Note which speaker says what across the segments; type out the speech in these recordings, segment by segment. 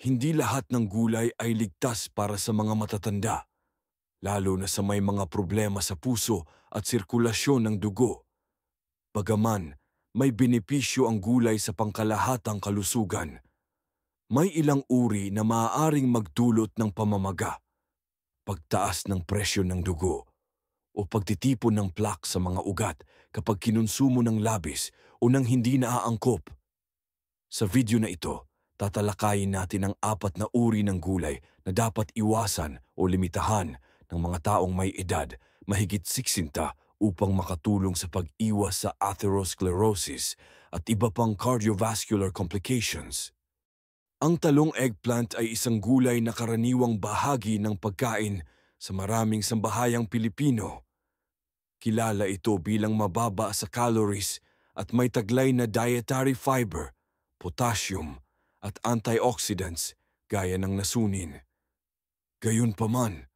Speaker 1: Hindi lahat ng gulay ay ligtas para sa mga matatanda, lalo na sa may mga problema sa puso at sirkulasyon ng dugo. Bagaman, may benepisyo ang gulay sa pangkalahatang kalusugan. May ilang uri na maaaring magdulot ng pamamaga, pagtaas ng presyon ng dugo, o pagtitipon ng plaque sa mga ugat kapag kinonsumo ng labis o nang hindi naaangkop. Sa video na ito, tatalakayin natin ang 4 na uri ng gulay na dapat iwasan o limitahan ng mga taong may edad mahigit 60 upang makatulong sa pag-iwas sa atherosclerosis at iba pang cardiovascular complications. Ang talong eggplant ay isang gulay na karaniwang bahagi ng pagkain sa maraming sambahayang Pilipino. Kilala ito bilang mababa sa calories at may taglay na dietary fiber, potassium, at antioxidants gaya ng nasunin. Gayunpaman,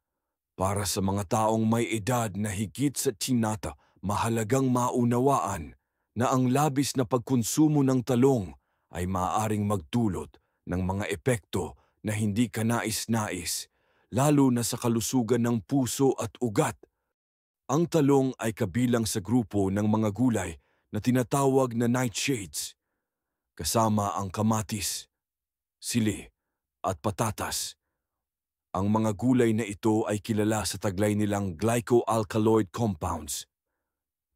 Speaker 1: para sa mga taong may edad na higit sa tsinata, mahalagang maunawaan na ang labis na pagkonsumo ng talong ay maaaring magdulot ng mga epekto na hindi kanais-nais, lalo na sa kalusugan ng puso at ugat. Ang talong ay kabilang sa grupo ng mga gulay na tinatawag na nightshades, kasama ang kamatis, sili, at patatas. Ang mga gulay na ito ay kilala sa taglay nilang glycoalkaloid compounds,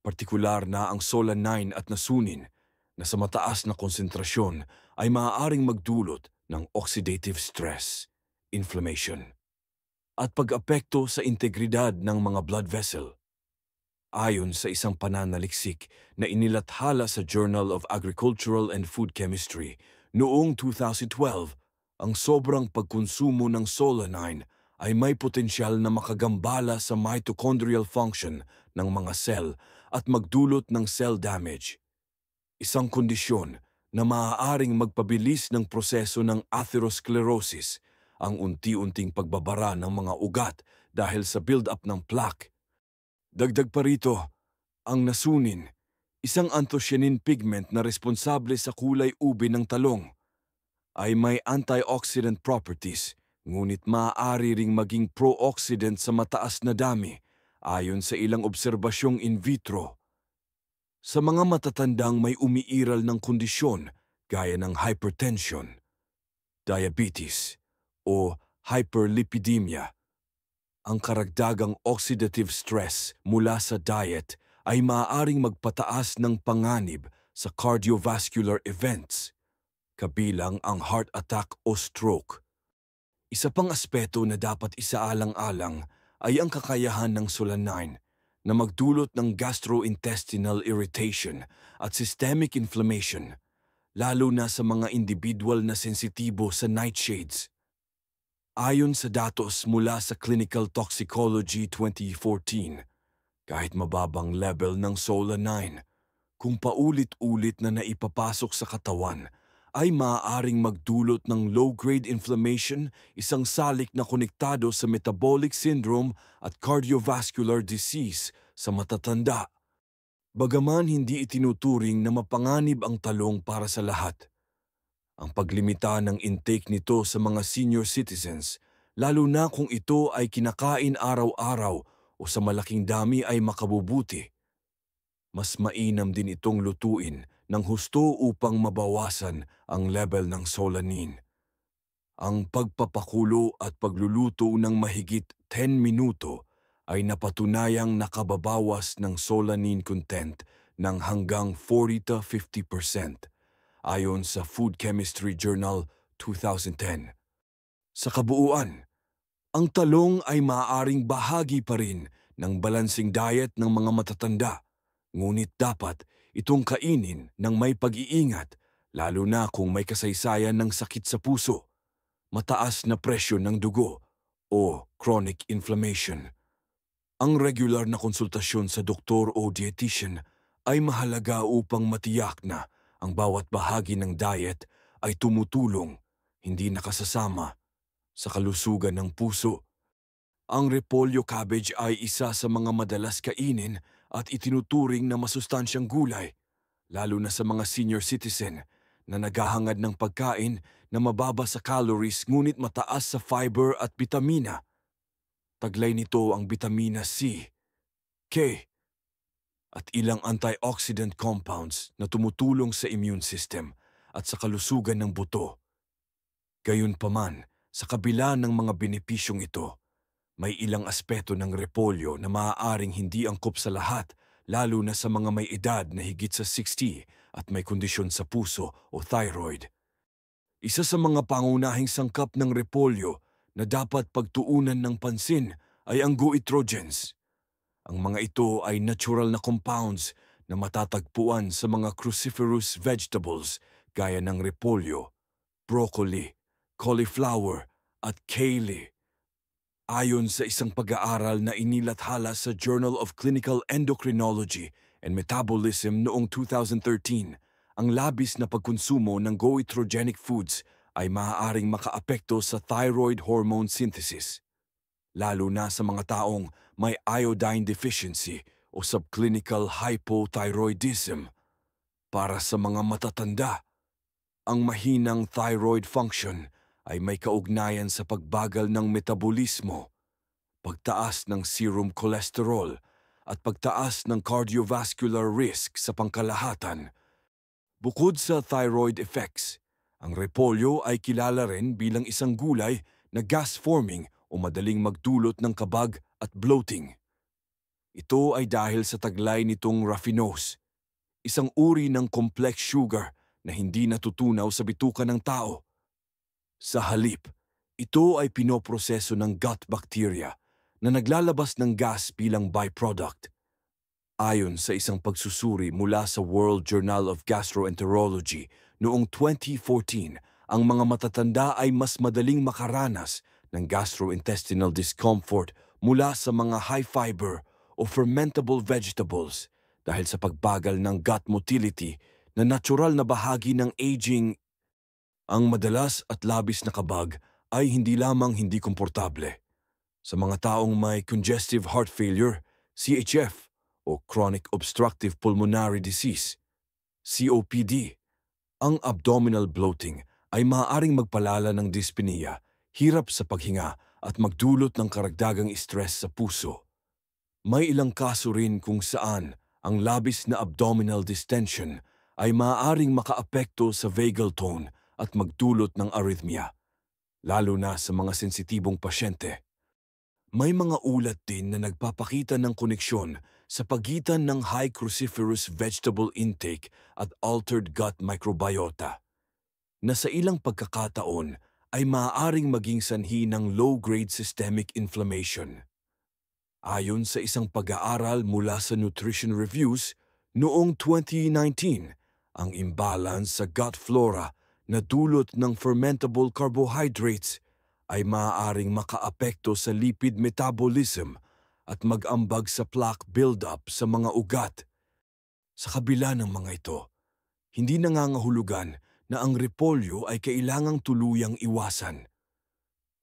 Speaker 1: partikular na ang solanine at nasunin na sa mataas na konsentrasyon ay maaaring magdulot ng oxidative stress, inflammation, at pag-apekto sa integridad ng mga blood vessel. Ayon sa isang pananaliksik na inilathala sa Journal of Agricultural and Food Chemistry noong 2012, ang sobrang pagkonsumo ng solanine ay may potensyal na makagambala sa mitochondrial function ng mga cell at magdulot ng cell damage. Isang kondisyon na maaaring magpabilis ng proseso ng atherosclerosis, ang unti-unting pagbabara ng mga ugat dahil sa build-up ng plaque. Dagdag pa rito, ang nasunin, isang anthocyanin pigment na responsable sa kulay ube ng talong, ay may antioxidant properties, ngunit maaari ring maging pro-oxidant sa mataas na dami ayon sa ilang obserbasyong in vitro. Sa mga matatandang may umiiral ng kondisyon gaya ng hypertension, diabetes, o hyperlipidemia, ang karagdagang oxidative stress mula sa diet ay maaaring magpataas ng panganib sa cardiovascular events, kabilang ang heart attack o stroke. Isa pang aspeto na dapat isaalang-alang ay ang kakayahan ng solanine na magdulot ng gastrointestinal irritation at systemic inflammation, lalo na sa mga individual na sensitibo sa nightshades. Ayon sa datos mula sa Clinical Toxicology 2014, kahit mababang level ng solanine, kung paulit-ulit na naipapasok sa katawan, ay maaaring magdulot ng low-grade inflammation, isang salik na konektado sa metabolic syndrome at cardiovascular disease sa matatanda. Bagaman hindi itinuturing na mapanganib ang talong para sa lahat, ang paglimita ng intake nito sa mga senior citizens, lalo na kung ito ay kinakain araw-araw o sa malaking dami ay makabubuti. Mas mainam din itong lutuin ng husto upang mabawasan ang level ng solanine. Ang pagpapakulo at pagluluto ng mahigit 10 minuto ay napatunayang nakababawas ng solanine content ng hanggang 40 to 50%. Ayon sa Food Chemistry Journal 2010. Sa kabuuan, ang talong ay maaaring bahagi pa rin ng balansing diet ng mga matatanda, ngunit dapat itong kainin ng may pag-iingat, lalo na kung may kasaysayan ng sakit sa puso, mataas na presyon ng dugo, o chronic inflammation. Ang regular na konsultasyon sa doktor o dietitian ay mahalaga upang matiyak na ang bawat bahagi ng diet ay tumutulong, hindi nakasasama, sa kalusugan ng puso. Ang repolyo cabbage ay isa sa mga madalas kainin at itinuturing na masustansyang gulay, lalo na sa mga senior citizen na naghahangad ng pagkain na mababa sa calories ngunit mataas sa fiber at bitamina. Taglay nito ang bitamina C, K, at ilang antioxidant compounds na tumutulong sa immune system at sa kalusugan ng buto. Gayunpaman, sa kabila ng mga benepisyong ito, may ilang aspeto ng repolyo na maaaring hindi angkop sa lahat, lalo na sa mga may edad na higit sa 60 at may kondisyon sa puso o thyroid. Isa sa mga pangunahing sangkap ng repolyo na dapat pagtuunan ng pansin ay ang goitrogens. Ang mga ito ay natural na compounds na matatagpuan sa mga cruciferous vegetables gaya ng repolyo, broccoli, cauliflower at kale. Ayon sa isang pag-aaral na inilathala sa Journal of Clinical Endocrinology and Metabolism noong 2013, ang labis na pagkonsumo ng goitrogenic foods ay maaaring makaapekto sa thyroid hormone synthesis, lalo na sa mga taong may iodine deficiency o subclinical hypothyroidism. Para sa mga matatanda, ang mahinang thyroid function ay may kaugnayan sa pagbagal ng metabolismo, pagtaas ng serum cholesterol, at pagtaas ng cardiovascular risk sa pangkalahatan. Bukod sa thyroid effects, ang repolyo ay kilala rin bilang isang gulay na gas-forming o madaling magdulot ng kabag at bloating. Ito ay dahil sa taglay nitong raffinose, isang uri ng complex sugar na hindi natutunaw sa bituka ng tao. Sa halip, ito ay pinoproseso ng gut bacteria na naglalabas ng gas bilang byproduct. Ayon sa isang pagsusuri mula sa World Journal of Gastroenterology noong 2014, ang mga matatanda ay mas madaling makaranas ng gastrointestinal discomfort mula sa mga high-fiber o fermentable vegetables dahil sa pagbagal ng gut motility na natural na bahagi ng aging. Ang madalas at labis na kabag ay hindi lamang hindi komportable. Sa mga taong may congestive heart failure, CHF, o chronic obstructive pulmonary disease, COPD, ang abdominal bloating ay maaaring magpalala ng dyspnea, hirap sa paghinga at magdulot ng karagdagang stress sa puso. May ilang kaso rin kung saan ang labis na abdominal distension ay maaaring makaapekto sa vagal tone at magdulot ng arrhythmia, lalo na sa mga sensitibong pasyente. May mga ulat din na nagpapakita ng koneksyon sa pagitan ng high cruciferous vegetable intake at altered gut microbiota, na sa ilang pagkakataon ay maaaring maging sanhi ng low-grade systemic inflammation. Ayon sa isang pag-aaral mula sa Nutrition Reviews noong 2019, ang imbalance sa gut flora na dulot ng fermentable carbohydrates ay maaaring makaapekto sa lipid metabolism at mag-ambag sa plaque buildup sa mga ugat. Sa kabila ng mga ito, hindi nangangahulugan na ang repolyo ay kailangang tuluyang iwasan.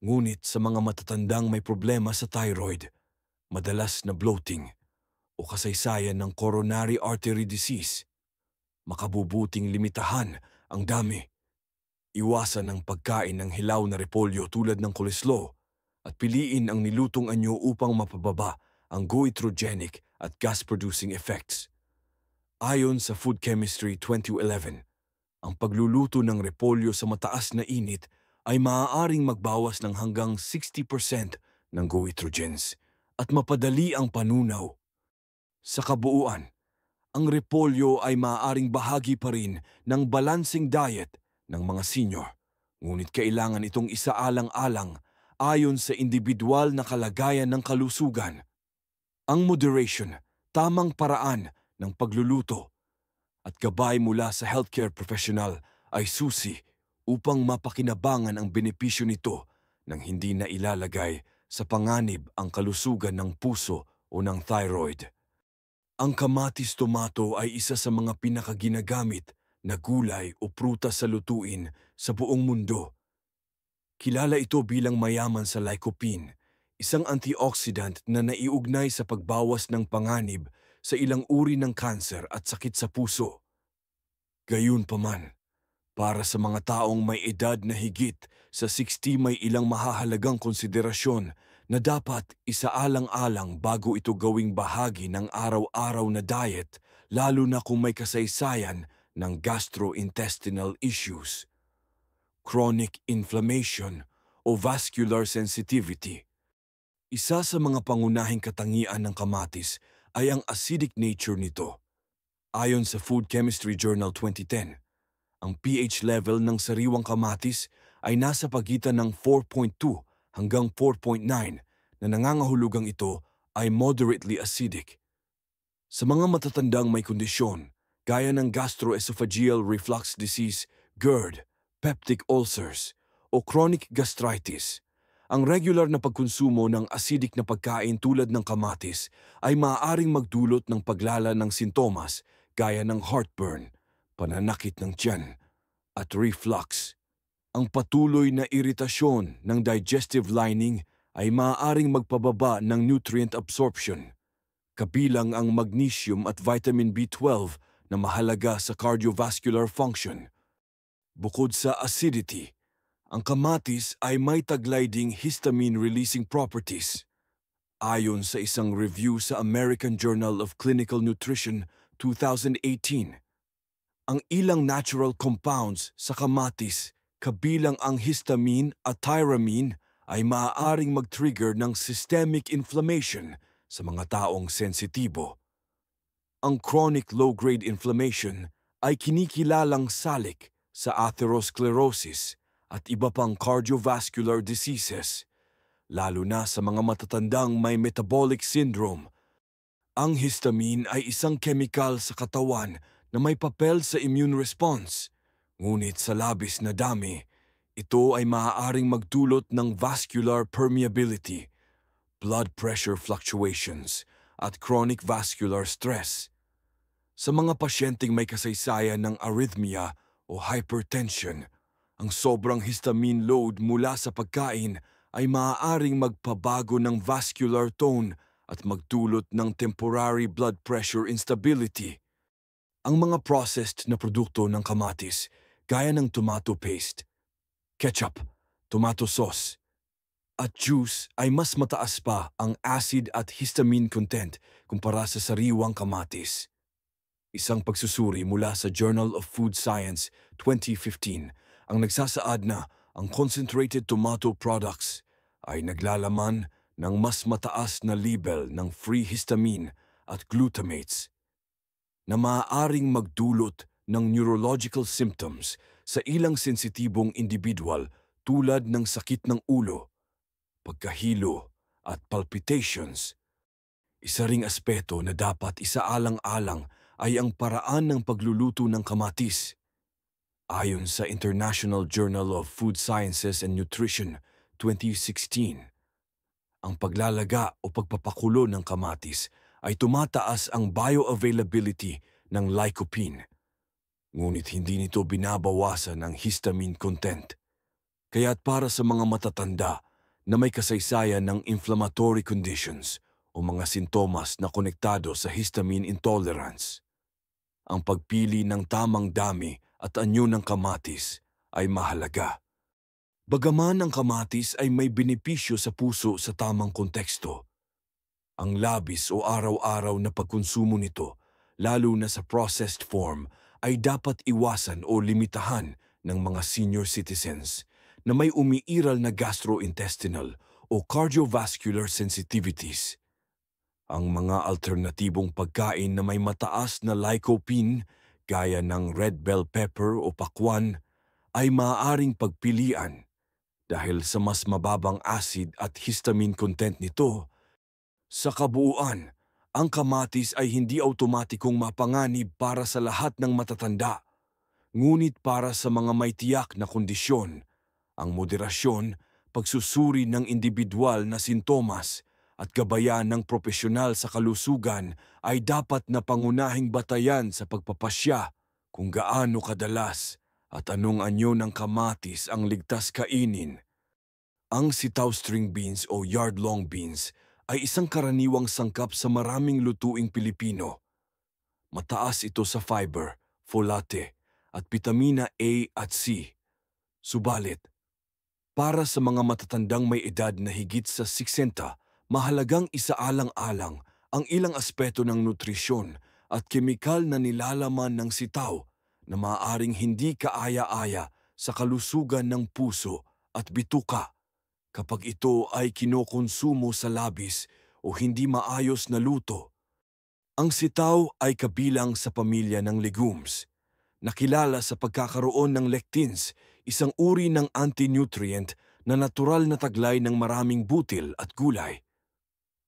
Speaker 1: Ngunit sa mga matatandang may problema sa thyroid, madalas na bloating, o kasaysayan ng coronary artery disease, makabubuting limitahan ang dami. Iwasan ang pagkain ng hilaw na repolyo tulad ng coleslaw at piliin ang nilutong anyo upang mapababa ang goitrogenic at gas-producing effects. Ayon sa Food Chemistry 2011, ang pagluluto ng repolyo sa mataas na init ay maaaring magbawas ng hanggang 60% ng goitrogens at mapadali ang panunaw. Sa kabuuan, ang repolyo ay maaaring bahagi pa rin ng balancing diet ng mga senior, ngunit kailangan itong isaalang-alang ayon sa individual na kalagayan ng kalusugan. Ang moderation, tamang paraan ng pagluluto, at gabay mula sa healthcare professional ay susi upang mapakinabangan ang benepisyo nito nang hindi na ilalagay sa panganib ang kalusugan ng puso o ng thyroid. Ang kamatis tomato ay isa sa mga pinakaginagamit na gulay o prutas sa lutuin sa buong mundo. Kilala ito bilang mayaman sa lycopene, isang antioxidant na naiugnay sa pagbawas ng panganib sa ilang uri ng kanser at sakit sa puso. Gayunpaman, Para sa mga taong may edad na higit sa 60 may ilang mahahalagang konsiderasyon na dapat isaalang-alang bago ito gawing bahagi ng araw-araw na diet, lalo na kung may kasaysayan ng gastrointestinal issues, chronic inflammation o vascular sensitivity. Isa sa mga pangunahing katangian ng kamatis ay ang acidic nature nito. Ayon sa Food Chemistry Journal 2010, ang pH level ng sariwang kamatis ay nasa pagitan ng 4.2 hanggang 4.9 na nangangahulugang ito ay moderately acidic. Sa mga matatandang may kondisyon, gaya ng gastroesophageal reflux disease, GERD, peptic ulcers, o chronic gastritis, ang regular na pagkonsumo ng acidic na pagkain tulad ng kamatis ay maaaring magdulot ng paglala ng sintomas gaya ng heartburn, pananakit ng tiyan, at reflux. Ang patuloy na iritasyon ng digestive lining ay maaaring magpababa ng nutrient absorption, kabilang ang magnesium at vitamin B12 na mahalaga sa cardiovascular function. Bukod sa acidity, ang kamatis ay may taglay ding histamine-releasing properties. Ayon sa isang review sa American Journal of Clinical Nutrition 2018, ang ilang natural compounds sa kamatis, kabilang ang histamine at tyramine, ay maaaring mag-trigger ng systemic inflammation sa mga taong sensitibo. Ang chronic low-grade inflammation ay kinikilalang salik sa atherosclerosis at iba pang cardiovascular diseases, lalo na sa mga matatandang may metabolic syndrome. Ang histamine ay isang kemikal sa katawan na may papel sa immune response, ngunit sa labis na dami, ito ay maaaring magdulot ng vascular permeability, blood pressure fluctuations, at chronic vascular stress. Sa mga pasyenteng may kasaysayan ng arrhythmia o hypertension, ang sobrang histamine load mula sa pagkain ay maaaring magpabago ng vascular tone at magdulot ng temporary blood pressure instability. Ang mga processed na produkto ng kamatis, gaya ng tomato paste, ketchup, tomato sauce, at juice ay mas mataas pa ang acid at histamine content kumpara sa sariwang kamatis. Isang pagsusuri mula sa Journal of Food Science 2015 ang nagsasaad na ang concentrated tomato products ay naglalaman ng mas mataas na level ng free histamine at glutamates na maaaring magdulot ng neurological symptoms sa ilang sensitibong individual tulad ng sakit ng ulo, pagkahilo at palpitations. Isa ring aspeto na dapat isaalang-alang ay ang paraan ng pagluluto ng kamatis. Ayon sa International Journal of Food Sciences and Nutrition 2016, ang paglalaga o pagpapakulo ng kamatis ay tumataas ang bioavailability ng lycopene. Ngunit hindi nito binabawasan ang histamine content. Kaya't para sa mga matatanda na may kasaysayan ng inflammatory conditions o mga sintomas na konektado sa histamine intolerance, ang pagpili ng tamang dami at anyo ng kamatis ay mahalaga. Bagaman ang kamatis ay may benepisyo sa puso sa tamang konteksto, ang labis o araw-araw na pagkonsumo nito, lalo na sa processed form, ay dapat iwasan o limitahan ng mga senior citizens na may umiiral na gastrointestinal o cardiovascular sensitivities. Ang mga alternatibong pagkain na may mataas na lycopene, gaya ng red bell pepper o pakwan, ay maaaring pagpilian dahil sa mas mababang acid at histamine content nito. Sa kabuuan, ang kamatis ay hindi automatikong mapanganib para sa lahat ng matatanda. Ngunit para sa mga may tiyak na kondisyon, ang moderasyon, pagsusuri ng individual na sintomas, at gabayan ng propesyonal sa kalusugan ay dapat na pangunahing batayan sa pagpapasya kung gaano kadalas at anong anyo ng kamatis ang ligtas kainin. Ang sitaw string beans o yard-long beans ay isang karaniwang sangkap sa maraming lutuing Pilipino. Mataas ito sa fiber, folate, at bitamina A at C. Subalit, para sa mga matatandang may edad na higit sa 60, mahalagang isaalang-alang ang ilang aspeto ng nutrisyon at kemikal na nilalaman ng sitaw na maaaring hindi kaaya-aya sa kalusugan ng puso at bituka kapag ito ay kinokonsumo sa labis o hindi maayos na luto. Ang sitaw ay kabilang sa pamilya ng legumes, nakilala sa pagkakaroon ng lectins, isang uri ng anti-nutrient na natural na taglay ng maraming butil at gulay.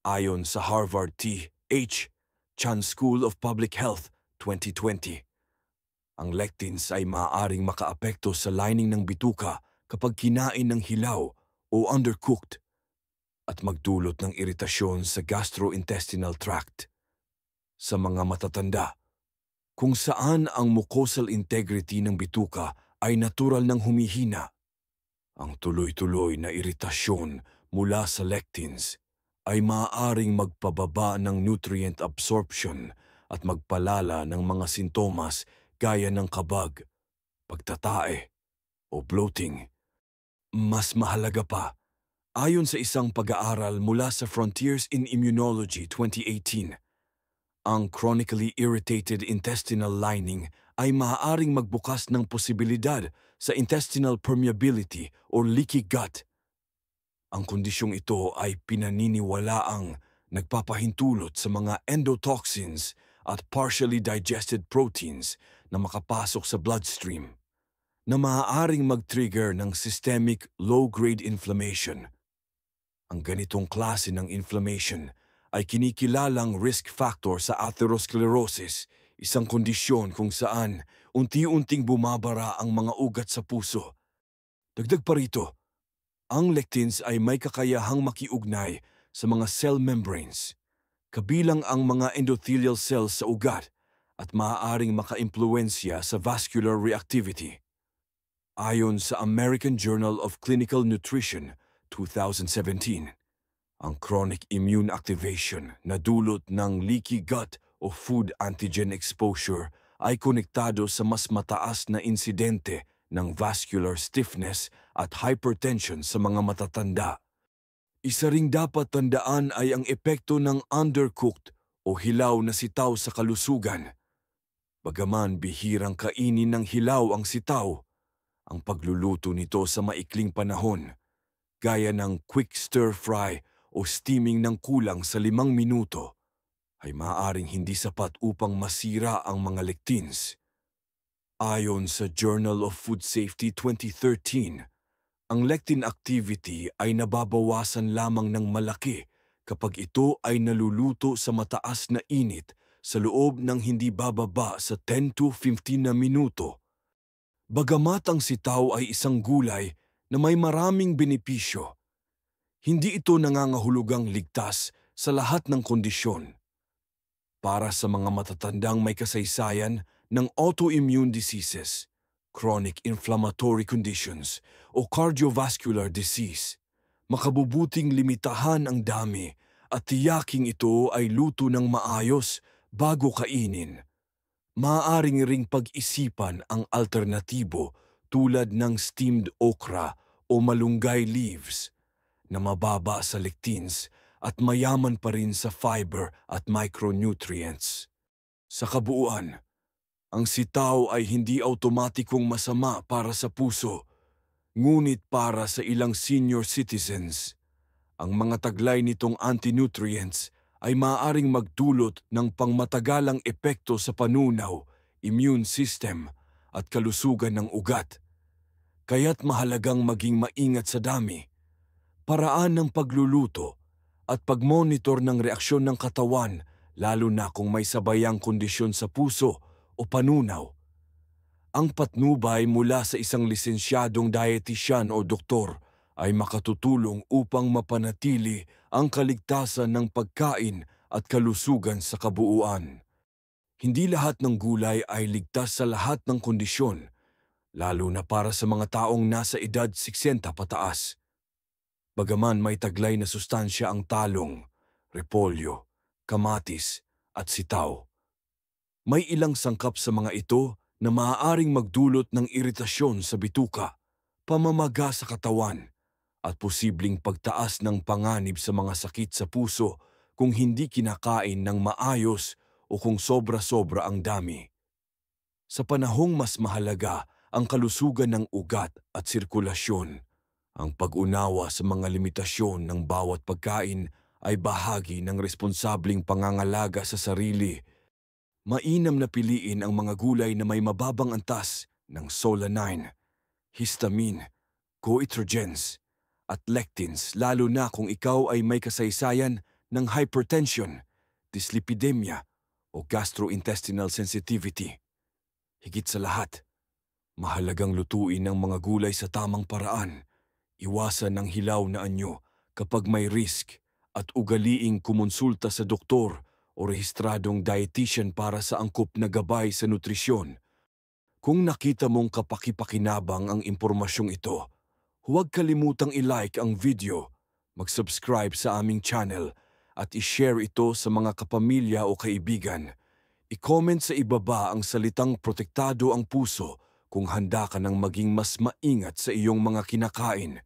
Speaker 1: Ayon sa Harvard T.H. Chan School of Public Health 2020, ang lectins ay maaaring makaapekto sa lining ng bituka kapag kinain ng hilaw o undercooked at magdulot ng iritasyon sa gastrointestinal tract. Sa mga matatanda, kung saan ang mucosal integrity ng bituka ay natural ng humihina, ang tuloy-tuloy na iritasyon mula sa lectins ay maaaring magpababa ng nutrient absorption at magpalala ng mga sintomas gaya ng kabag, pagtatae, o bloating. Mas mahalaga pa, ayon sa isang pag-aaral mula sa Frontiers in Immunology 2018, ang chronically irritated intestinal lining ay maaaring magbukas ng posibilidad sa intestinal permeability o leaky gut. Ang kondisyong ito ay pinaniniwalaang nagpapahintulot sa mga endotoxins at partially digested proteins na makapasok sa bloodstream, na maaaring mag-trigger ng systemic low-grade inflammation. Ang ganitong klase ng inflammation ay kinikilalang risk factor sa atherosclerosis, isang kondisyon kung saan unti-unting bumabara ang mga ugat sa puso. Dagdag pa rito, ang lectins ay may kakayahang makiugnay sa mga cell membranes, kabilang ang mga endothelial cells sa ugat at maaaring makaimpluwensya sa vascular reactivity. Ayon sa American Journal of Clinical Nutrition 2017, ang chronic immune activation na dulot ng leaky gut o food antigen exposure ay konektado sa mas mataas na insidente ng vascular stiffness at hypertension sa mga matatanda. Isa ring dapat tandaan ay ang epekto ng undercooked o hilaw na sitaw sa kalusugan. Bagaman bihirang kainin ng hilaw ang sitaw, ang pagluluto nito sa maikling panahon, gaya ng quick stir-fry o steaming ng kulang sa 5 minuto, ay maaaring hindi sapat upang masira ang mga lectins. Ayon sa Journal of Food Safety 2013, ang lectin activity ay nababawasan lamang ng malaki kapag ito ay naluluto sa mataas na init sa loob ng hindi bababa sa 10 to 15 na minuto. Bagamat ang sitaw ay isang gulay na may maraming benepisyo, hindi ito nangangahulugang ligtas sa lahat ng kondisyon. Para sa mga matatandang may kasaysayan ng autoimmune diseases, chronic inflammatory conditions, o cardiovascular disease, makabubuting limitahan ang dami at tiyaking ito ay luto ng maayos bago kainin. Maaaring ring pag-isipan ang alternatibo tulad ng steamed okra o malunggay leaves na mababa sa lectins at mayaman pa rin sa fiber at micronutrients. Sa kabuuan, ang sitaw ay hindi automatikong masama para sa puso, ngunit para sa ilang senior citizens, ang mga taglay nitong anti-nutrients ay maaaring magdulot ng pangmatagalang epekto sa panunaw, immune system at kalusugan ng ugat. Kaya't mahalagang maging maingat sa dami, paraan ng pagluluto at pagmonitor ng reaksyon ng katawan, lalo na kung may sabayang kondisyon sa puso o panunaw. Ang patnubay mula sa isang lisensyadong dietitian o doktor ay makatutulong upang mapanatili ang kaligtasan ng pagkain at kalusugan sa kabuuan. Hindi lahat ng gulay ay ligtas sa lahat ng kondisyon, lalo na para sa mga taong nasa edad 60 pataas. Bagaman may taglay na sustansya ang talong, repolyo, kamatis at sitaw, may ilang sangkap sa mga ito na maaaring magdulot ng iritasyon sa bituka, pamamaga sa katawan, at posibleng pagtaas ng panganib sa mga sakit sa puso kung hindi kinakain ng maayos o kung sobra-sobra ang dami. Sa panahong mas mahalaga ang kalusugan ng ugat at sirkulasyon, ang pag-unawa sa mga limitasyon ng bawat pagkain ay bahagi ng responsabling pangangalaga sa sarili. Mainam na piliin ang mga gulay na may mababang antas ng solanine, histamine, goitrogens, at lectins lalo na kung ikaw ay may kasaysayan ng hypertension, dyslipidemia o gastrointestinal sensitivity. Higit sa lahat, mahalagang lutuin ang mga gulay sa tamang paraan. Iwasan ng hilaw na anyo kapag may risk at ugaliing kumonsulta sa doktor o rehistradong dietitian para sa angkop na gabay sa nutrisyon. Kung nakita mong kapaki-pakinabang ang impormasyong ito, huwag kalimutang i-like ang video, mag-subscribe sa aming channel at i-share ito sa mga kapamilya o kaibigan. I-comment sa ibaba ang salitang protektado ang puso kung handa ka ng maging mas maingat sa iyong mga kinakain.